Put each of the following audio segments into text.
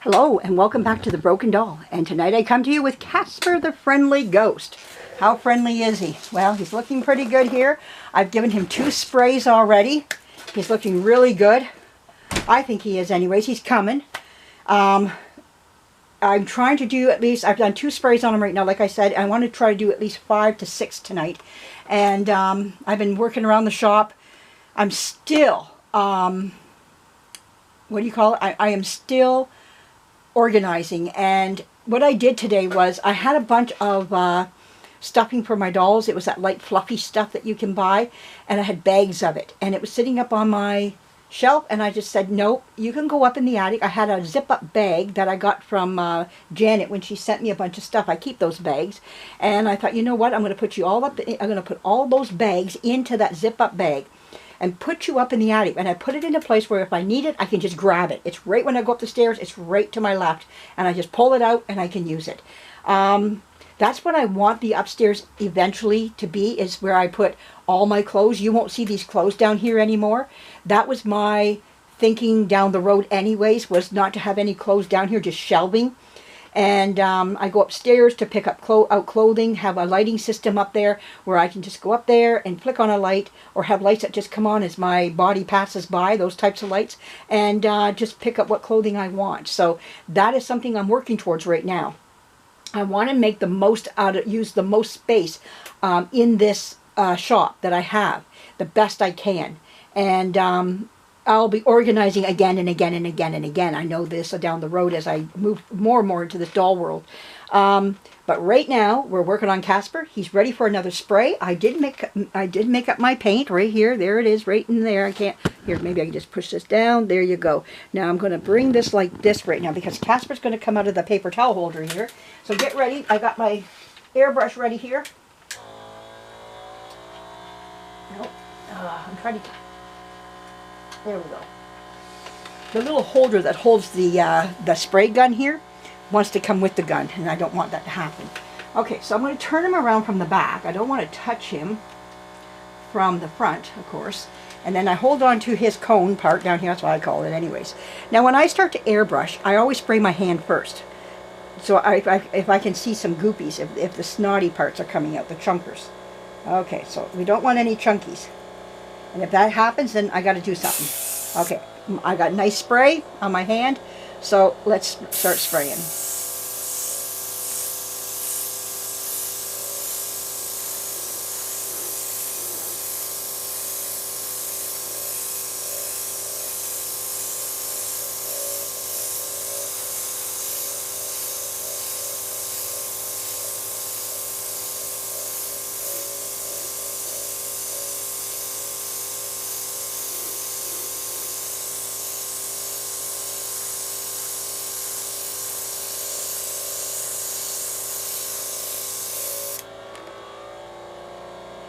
Hello and welcome back to The Broken Doll, and tonight I come to you with Casper the Friendly Ghost. How friendly is he? Well, he's looking pretty good here. I've given him 2 sprays already. He's looking really good. I think he is anyways. He's coming. I'm trying to do at least, I've done 2 sprays on him right now. Like I said, I want to try to do at least 5 to 6 tonight. And I've been working around the shop. I'm still, what do you call it? I am still organizing, and what I did today was I had a bunch of stuffing for my dolls. It was that light fluffy stuff that you can buy, and I had bags of it, and it was sitting up on my shelf, and I just said, nope, you can go up in the attic. I had a zip-up bag that I got from Janet when she sent me a bunch of stuff. I keep those bags, and I thought, you know what, I'm going to put you all up, I'm going to put all those bags into that zip-up bag and put you up in the attic. And I put it in a place where if I need it, I can just grab it. It's right when I go up the stairs, it's right to my left, and I just pull it out and I can use it. That's what I want the upstairs eventually to be, is where I put all my clothes. You won't see these clothes down here anymore. That was my thinking down the road anyways, was not to have any clothes down here, just shelving. And I go upstairs to pick up clothing, have a lighting system up there where I can just go up there and flick on a light, or have lights that just come on as my body passes by, those types of lights, and just pick up what clothing I want. So that is something I'm working towards right now. I want to make the most out of, use the most space in this shop that I have, the best I can. And I'll be organizing again and again and again and again. I know this down the road as I move more and more into this doll world. But right now we're working on Casper. He's ready for another spray. I did make up my paint right here. There it is, right in there. I can't. Here, maybe I can just push this down. There you go. Now I'm going to bring this like this right now, because Casper's going to come out of the paper towel holder here. So get ready. I got my airbrush ready here. Nope. I'm trying to. There we go. The little holder that holds the spray gun here wants to come with the gun, and I don't want that to happen. Okay, so I'm going to turn him around from the back. I don't want to touch him from the front, of course. And then I hold on to his cone part down here. That's what I call it anyways. Now when I start to airbrush, I always spray my hand first. So if I can see some goopies, if the snotty parts are coming out, the chunkers. Okay, so we don't want any chunkies. And if that happens, then I got to do something. Okay, I got nice spray on my hand, so let's start spraying.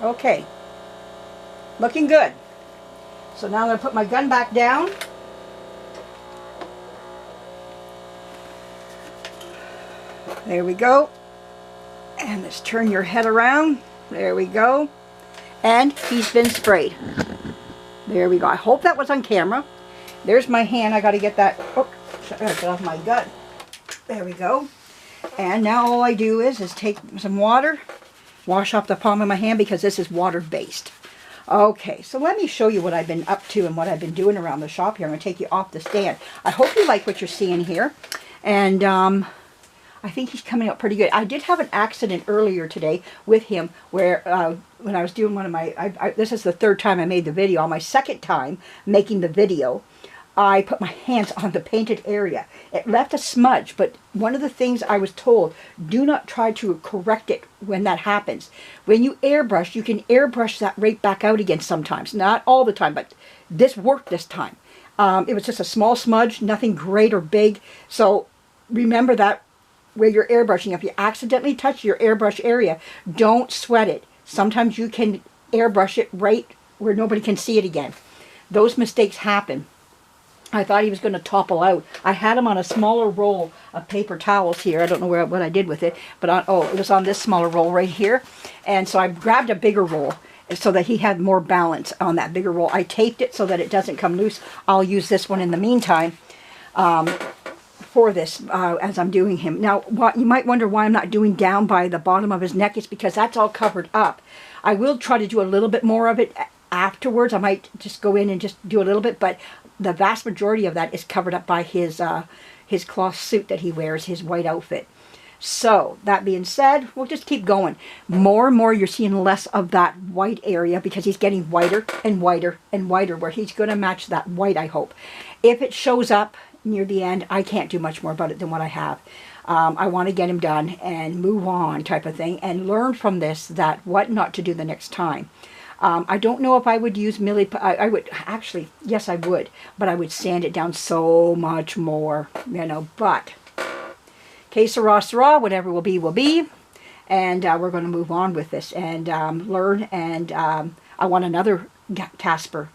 Okay, looking good. So now I'm going to put my gun back down. There we go. And let's turn your head around. There we go. And he's been sprayed. There we go. I hope that was on camera. There's my hand. I got to get that. Oh, get off my gun. There we go. And now all I do is take some water, wash off the palm of my hand, because this is water-based. Okay, so let me show you what I've been up to and what I've been doing around the shop here. I'm going to take you off the stand. I hope you like what you're seeing here. And I think he's coming out pretty good. I did have an accident earlier today with him where when I was doing one of my, this is the 3rd time I made the video. On my 2nd time making the video, I put my hands on the painted area. It left a smudge, but one of the things I was told, do not try to correct it when that happens. When you airbrush, you can airbrush that right back out again sometimes. Not all the time, but this worked this time. It was just a small smudge, nothing great or big. So remember that where you're airbrushing. If you accidentally touch your airbrush area, don't sweat it. Sometimes you can airbrush it right where nobody can see it again. Those mistakes happen. I thought he was going to topple out. I had him on a smaller roll of paper towels here. I don't know what I did with it, but it was on this smaller roll right here. And so I grabbed a bigger roll so that he had more balance on that bigger roll. I taped it so that it doesn't come loose. I'll use this one in the meantime for for this as I'm doing him. Now, what you might wonder why I'm not doing down by the bottom of his neck is because that's all covered up. I will try to do a little bit more of it afterwards. I might just go in and just do a little bit, but the vast majority of that is covered up by his cloth suit that he wears, his white outfit. So, that being said, we'll just keep going. More and more you're seeing less of that white area because he's getting whiter and whiter and whiter, where he's going to match that white, I hope. If it shows up near the end, I can't do much more about it than what I have. I want to get him done and move on type of thing and learn from this that what not to do the next time. I don't know if I would use I would, actually, yes I would, but I would sand it down so much more, you know, but que sera, whatever will be, and we're going to move on with this and learn, and I want another Casper,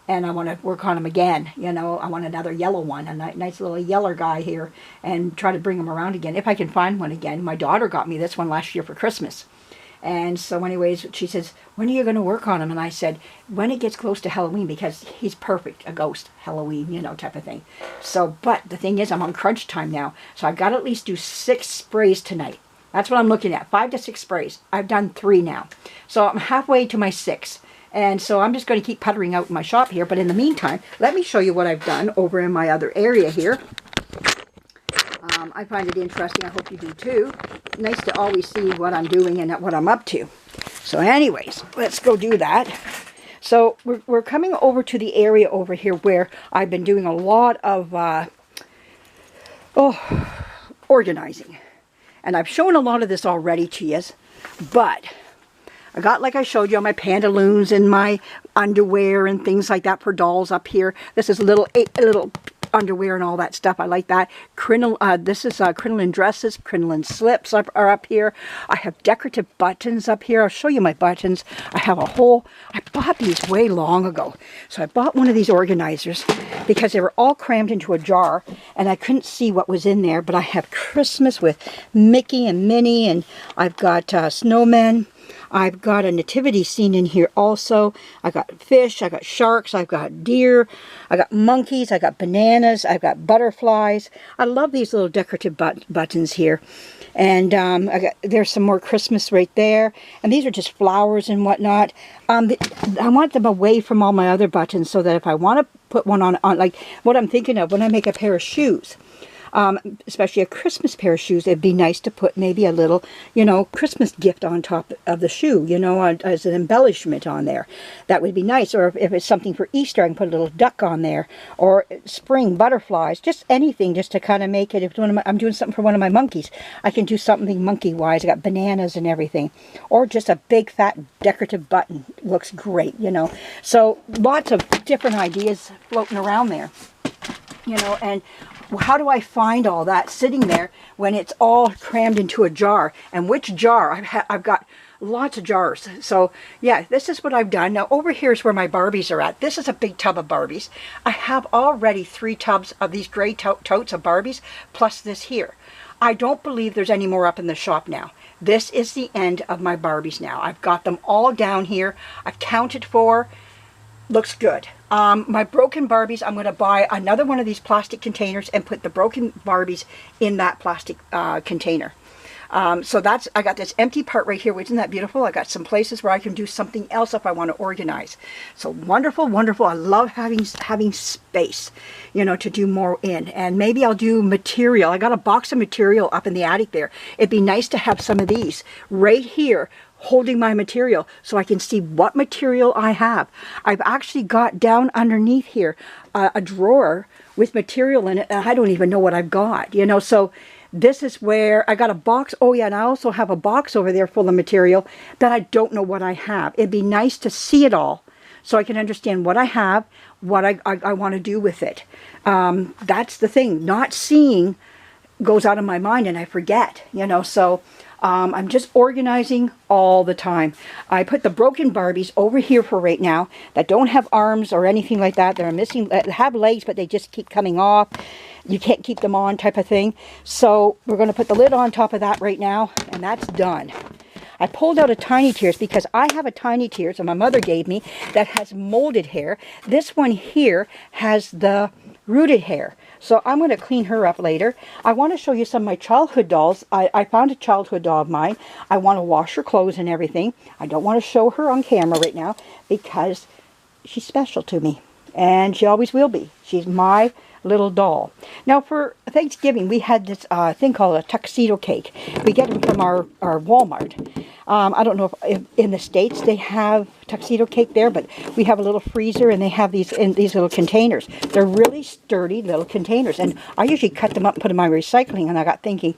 and I want to work on him again, you know. I want another yellow one, a nice little yeller guy here, and try to bring him around again, if I can find one again. My daughter got me this one last year for Christmas. And so anyways, she says, when are you going to work on him? And I said, when it gets close to Halloween, because he's perfect, a ghost, Halloween, you know, type of thing. So, but the thing is, I'm on crunch time now. So I've got to at least do 6 sprays tonight. That's what I'm looking at, 5 to 6 sprays. I've done 3 now. So I'm halfway to my 6. And so I'm just going to keep puttering out in my shop here. But in the meantime, let me show you what I've done over in my other area here. I find it interesting. I hope you do too. Nice to always see what I'm doing and what I'm up to. So anyways, let's go do that. So we're coming over to the area over here where I've been doing a lot of organizing. And I've shown a lot of this already to you. But I got, like I showed you, my pantaloons and my underwear and things like that for dolls up here. This is a little underwear and all that stuff. I like that. This is crinoline dresses, crinoline slips are up here. I have decorative buttons up here. I'll show you my buttons. I have a whole, I bought these way long ago. So I bought one of these organizers because they were all crammed into a jar and I couldn't see what was in there. But I have Christmas with Mickey and Minnie, and I've got snowmen. I've got a nativity scene in here also. I got fish, I got sharks, I've got deer, I got monkeys, I got bananas, I've got butterflies. I love these little decorative buttons here. And there's some more Christmas right there. And these are just flowers and whatnot. I want them away from all my other buttons so that if I want to put one on like what I'm thinking of when I make a pair of shoes. Especially a Christmas pair of shoes, it'd be nice to put maybe a little, you know, Christmas gift on top of the shoe, you know, as an embellishment on there. That would be nice. Or if it's something for Easter, I can put a little duck on there. Or spring butterflies, just anything, just to kind of make it. If I'm doing something for one of my monkeys, I can do something monkey-wise. I got bananas and everything. Or just a big, fat, decorative button. Looks great, you know. So lots of different ideas floating around there, you know, and how do I find all that sitting there when it's all crammed into a jar? And which jar? I've got lots of jars. So yeah, this is what I've done. Now over here is where my Barbies are at. This is a big tub of Barbies. I have already 3 tubs of these gray totes of Barbies, plus this here. I don't believe there's any more up in the shop now. This is the end of my Barbies now. I've got them all down here. I've counted for. Looks good. My broken Barbies, I'm going to buy another one of these plastic containers and put the broken Barbies in that plastic container. So I got this empty part right here. Isn't that beautiful? I got some places where I can do something else if I want to organize. So wonderful, wonderful. I love having space, you know, to do more in. And maybe I'll do material. I got a box of material up in the attic there. It'd be nice to have some of these right here, holding my material so I can see what material I have. I've actually got down underneath here a drawer with material in it, and I don't even know what I've got, you know. So this is where I got a box. Oh yeah, and I also have a box over there full of material that I don't know what I have. It'd be nice to see it all so I can understand what I have, what I want to do with it. That's the thing. Not seeing goes out of my mind and I forget, you know. So I'm just organizing all the time. I put the broken Barbies over here for right now that don't have arms or anything like that. They're missing, have legs, but they just keep coming off. You can't keep them on type of thing. So we're going to put the lid on top of that right now, and that's done. I pulled out a Tiny Tears because I have a Tiny Tears that my mother gave me that has molded hair. This one here has the rooted hair. So I'm going to clean her up later. I want to show you some of my childhood dolls. I found a childhood doll of mine. I want to wash her clothes and everything. I don't want to show her on camera right now because she's special to me. And she always will be. She's my little doll. Now for Thanksgiving, we had this thing called a tuxedo cake. We get them from our Walmart. I don't know if in the States they have tuxedo cake there, but we have a little freezer and they have these in these little containers. They're really sturdy little containers, and I usually cut them up and put them in my recycling, and I got thinking,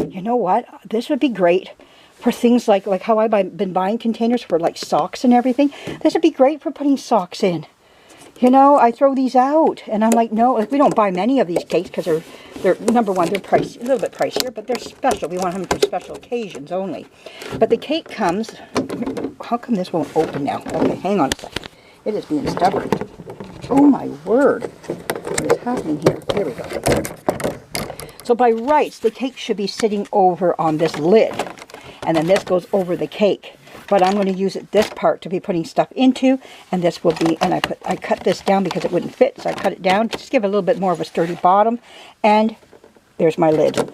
you know what, this would be great for things like how I've been buying containers for like socks and everything. This would be great for putting socks in. You know, I throw these out, and I'm like, no, we don't buy many of these cakes because they're number one, they're pricey, a little bit pricier, but they're special. We want them for special occasions only. But the cake comes, how come this won't open now? Okay, hang on a second. It is being stubborn. Oh my word. What is happening here? There we go. So by rights, the cake should be sitting over on this lid, and then this goes over the cake. But I'm going to use this part to be putting stuff into, and this will be, and I cut this down because it wouldn't fit, so I cut it down to just give it a little bit more of a sturdy bottom, and there's my lid.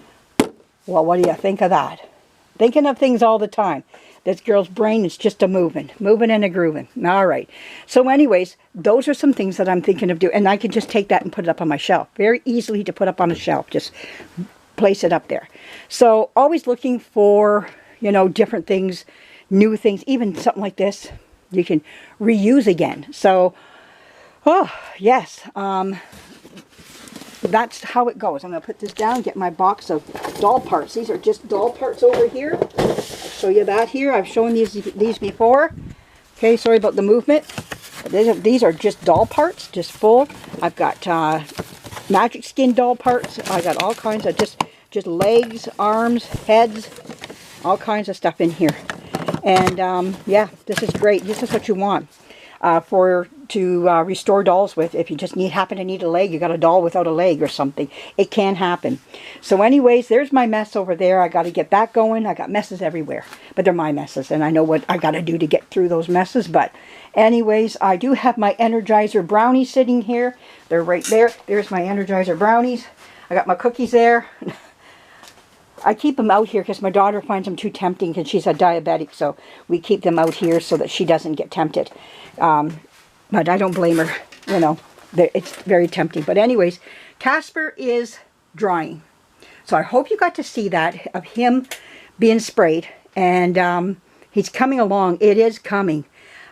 Well, what do you think of that? Thinking of things all the time. This girl's brain is just moving and a grooving. All right. So anyways, those are some things that I'm thinking of doing, and I can just take that and put it up on my shelf. Very easily to put up on a shelf. Just place it up there. So always looking for, you know, different things, new things, even something like this you can reuse again. So oh yes, that's how it goes. I'm going to put this down, get my box of doll parts. These are just doll parts over here. I'll show you that here. I've shown these before. Okay, sorry about the movement. These are just doll parts, just full. I've got magic skin doll parts. I got all kinds of just legs, arms, heads, all kinds of stuff in here. And yeah, this is great. This is what you want to restore dolls with. If you just happen to need a leg, you got a doll without a leg or something, it can happen. So anyways, there's my mess over there. I got to get that going. I got messes everywhere, but they're my messes, and I know what I got to do to get through those messes. But anyways, I do have my Energizer brownies sitting here. They're right there. There's my Energizer brownies. I got my cookies there. I keep them out here because my daughter finds them too tempting because she's a diabetic, so we keep them out here so that she doesn't get tempted. But I don't blame her, you know, it's very tempting. But anyways, Casper is drying. So I hope you got to see that of him being sprayed, and he's coming along. It is coming.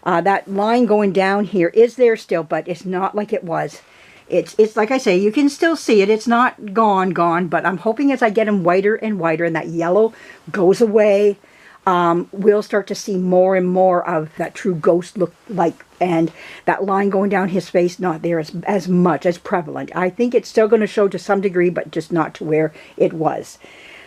That line going down here is there still, but it's not like it was. It's like I say, you can still see it. It's not gone, but I'm hoping as I get him whiter and whiter and that yellow goes away, we'll start to see more and more of that true ghost look like, and that line going down his face not there as much, as prevalent. I think it's still going to show to some degree, but just not to where it was.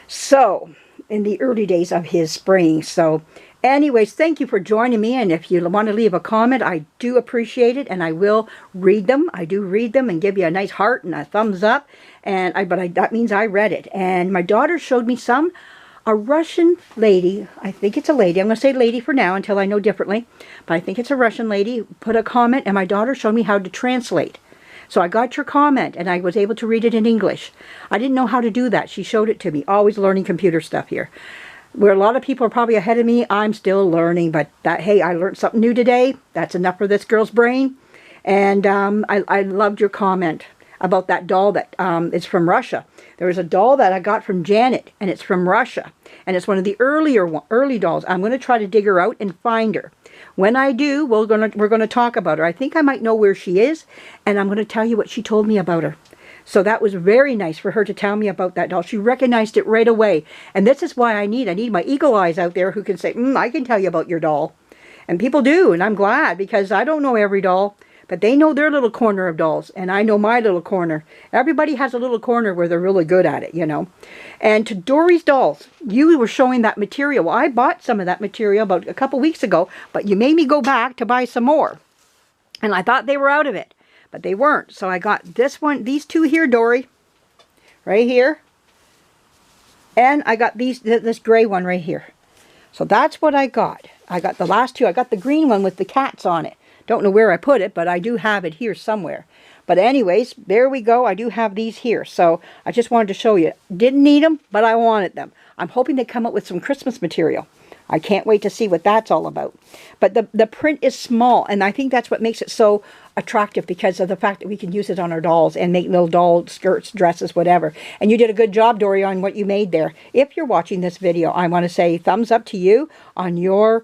So, in the early days of his spraying. So, anyways, thank you for joining me, and if you want to leave a comment, I do appreciate it, and I will read them. I do read them and give you a nice heart and a thumbs up, and that means I read it. And my daughter showed me a Russian lady, I think it's a lady, I'm going to say lady for now until I know differently, but I think it's a Russian lady, put a comment, and my daughter showed me how to translate. So I got your comment, and I was able to read it in English. I didn't know how to do that. She showed it to me. Always learning computer stuff here. Where a lot of people are probably ahead of me, I'm still learning, but hey, I learned something new today. That's enough for this girl's brain. And I loved your comment about that doll that is from Russia. There was a doll that I got from Janet, and it's from Russia. And it's one of the early dolls. I'm going to try to dig her out and find her. When I do, we're going to talk about her. I think I might know where she is, and I'm going to tell you what she told me about her. So that was very nice for her to tell me about that doll. She recognized it right away. And this is why I need my eagle eyes out there who can say, I can tell you about your doll. And people do, and I'm glad, because I don't know every doll, but they know their little corner of dolls, and I know my little corner. Everybody has a little corner where they're really good at it, you know. And to Dory's dolls, you were showing that material. Well, I bought some of that material about a couple weeks ago, but you made me go back to buy some more. And I thought they were out of it. But they weren't. So I got this one, these two here, Dory. Right here. And I got this gray one right here. So that's what I got. I got the last two. I got the green one with the cats on it. Don't know where I put it, but I do have it here somewhere. But anyways, there we go. I do have these here. So I just wanted to show you. Didn't need them, but I wanted them. I'm hoping they come up with some Christmas material. I can't wait to see what that's all about. But the print is small, and I think that's what makes it so attractive, because of the fact that we can use it on our dolls and make little doll skirts, dresses, whatever. And you did a good job, Dory, on what you made there. If you're watching this video, I want to say thumbs up to you on your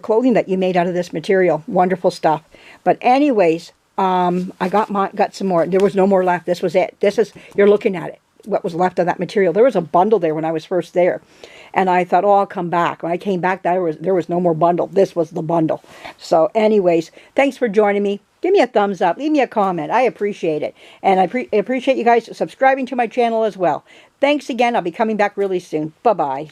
clothing that you made out of this material. Wonderful stuff. But anyways, I got some more. There was no more left. This was it. You're looking at it, what was left of that material. There was a bundle there when I was first there, and I thought, oh, I'll come back. When I came back, there was no more bundle. This was the bundle. So anyways, thanks for joining me. Give me a thumbs up. Leave me a comment. I appreciate it. And I appreciate you guys subscribing to my channel as well. Thanks again. I'll be coming back really soon. Bye-bye.